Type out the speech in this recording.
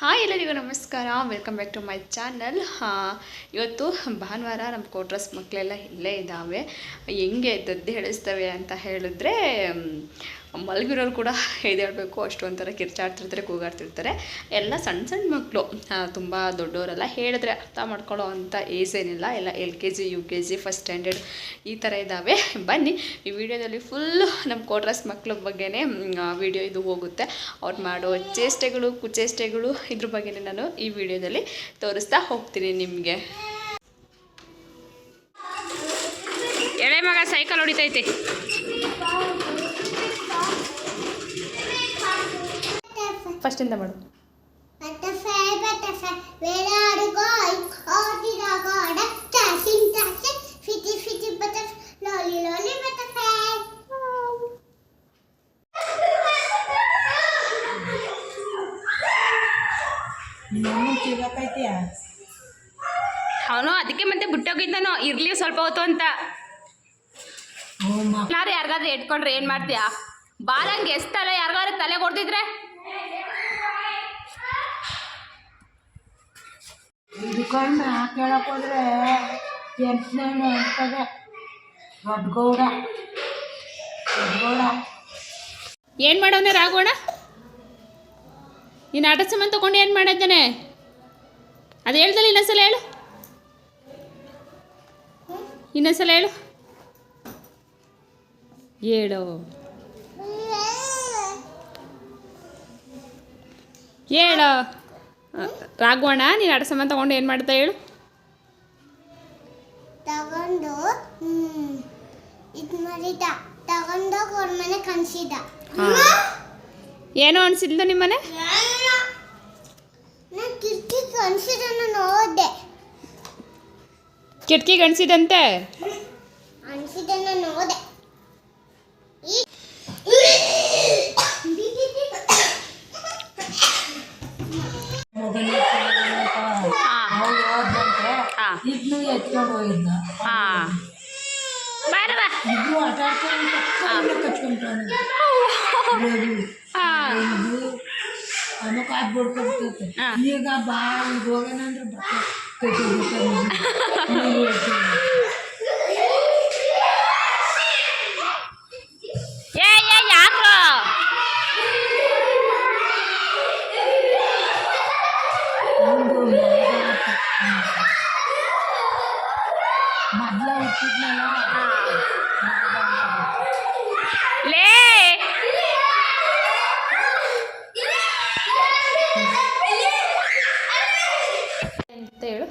Hi ಎಲ್ಲರಿಗೂ ನಮಸ್ಕಾರ, welcome back to my channel. ಇವತ್ತು ಭಾನುವಾರ ನಮ್ಮ ಕೋಟ್ರಸ್ ಮಕ್ಕಳೆಲ್ಲ ಇಲ್ಲೇ ಇದ್ದಾವೆ. ಹೆಂಗೆ ದದ್ದೆ ಹೇಳಿಸ್ತವೆ ಅಂತ ಹೇಳಿದ್ರೆ ಮಲಗಿರೋರು ಕೂಡ ಎದ್ದೇಳಬೇಕು, ಅಷ್ಟು ಒಂಥರ ಕಿರ್ಚಾಡ್ತಿರ್ತಾರೆ, ಕೂಗಾಡ್ತಿರ್ತಾರೆ. ಎಲ್ಲ ಸಣ್ಣ ಸಣ್ಣ ಮಕ್ಕಳು, ತುಂಬ ದೊಡ್ಡವರೆಲ್ಲ ಹೇಳಿದ್ರೆ ಅರ್ಥ ಮಾಡ್ಕೊಳ್ಳೋ ಅಂಥ ಏಜ್ ಏನಿಲ್ಲ. ಎಲ್ಲ LKG UKG ಫಸ್ಟ್ ಸ್ಟ್ಯಾಂಡರ್ಡ್ ಈ ಥರ ಇದ್ದಾವೆ. ಬನ್ನಿ ಈ ವಿಡಿಯೋದಲ್ಲಿ ಫುಲ್ಲು ನಮ್ಮ ಕೋಟ್ರಸ್ ಮಕ್ಕಳ ಬಗ್ಗೆನೇ ವಿಡಿಯೋ ಇದು ಹೋಗುತ್ತೆ. ಅವ್ರು ಮಾಡೋ ಚೇಷ್ಟೆಗಳು ಕುಚೇಷ್ಟೆಗಳು ಇದ್ರ ಬಗ್ಗೆನೇ ನಾನು ಈ ವಿಡಿಯೋದಲ್ಲಿ ತೋರಿಸ್ತಾ ಹೋಗ್ತೀನಿ ನಿಮಗೆ. ಎಳೆ ಮಗ ಸೈಕಲ್ ಹೊಡಿತೈತೆ. ಫಸ್ಟಿಂದ ಮಾಡು. ಅವನು ಅದಕ್ಕೆ ಮತ್ತೆ ಬಿಟ್ಟೋಗಿದ್ದಾನೋ ಇರ್ಲಿ ಸ್ವಲ್ಪ ಹೊತ್ತು ಅಂತ. ಯಾರಿಗಾದ್ರೂ ಎಟ್ಕೊಂಡ್ರೆ ಏನ್ ಮಾಡ್ತೀಯಾ? ಬಾಲಂಗೆ ಎಷ್ಟಲ್ಲ ಯಾರಿಗಾದ್ರೂ ತಲೆ ಕೊಡ್ತಿದ್ರೆ ಇದಕ್ಕೊಂದು ಕೇಳಕ್ ಹೋದ್ರೆ ಎಂಟನೇ ಇರ್ತದೆ. ದೊಡ್ಡಗೌಡ ಏನು ಮಾಡೋನೆ ರಾಘವಣ? ನೀನು ಆಟ ಸಾಮಾನು ತೊಗೊಂಡು ಏನು ಮಾಡಿದ್ದಾನೆ ಅದು ಹೇಳ್ದಲ್ಲ. ಇನ್ನೊಂದ್ಸಲ ಹೇಳು, ಇನ್ನೊಂದ್ಸಲ ಹೇಳು. ಹೇಳು ಹೇಳು ರಾಘವಣ, ನೀನು ಆಟ ಸಾಮಾನು ತೊಗೊಂಡು ಏನು ಮಾಡ್ತಾ ಹೇಳು. ತಗೊಂಡು ಇದು ಮಾಡಿದ, ತಗೊಂಡೋಗಿ ಅವ್ರ ಮನೆ ಕನ್ಸಿದ. ಏನೋ ಅನ್ಸಿದ್ಲು ನಿಮ್ಮನೆ? ನಾನು ಕಿಟಕಿ ಕನ್ಸಿದನ್ನು ನೋಡಿದೆ. ಕಿಟಕಿಗೆ ಅನ್ಸಿದಂತೆ? ಅನ್ಸಿದನ್ನು ನೋಡಿದೆ. ಇದ್ನು ಎತ್ಕೊಂಡು ಹೋಗಿದ್ದ. ಇಬ್ರು ಆಟ ಆಡ್ಕೊಂಡು ಕಚ್ಕೊಂಡ್ರೆ ಅನ್ನೋ ಕಾದು ಬಡ್ಕೊಬಿಟ್ಟೈತೆ. ಈಗ ಬಾ ಹೋಗೋಣ ಅಂದ್ರೆ ಮೊದ್ಲ ಹುಟ್ಟಿದ್ನಲ್ಲ ಲೇ ಅಂತ ಹೇಳು.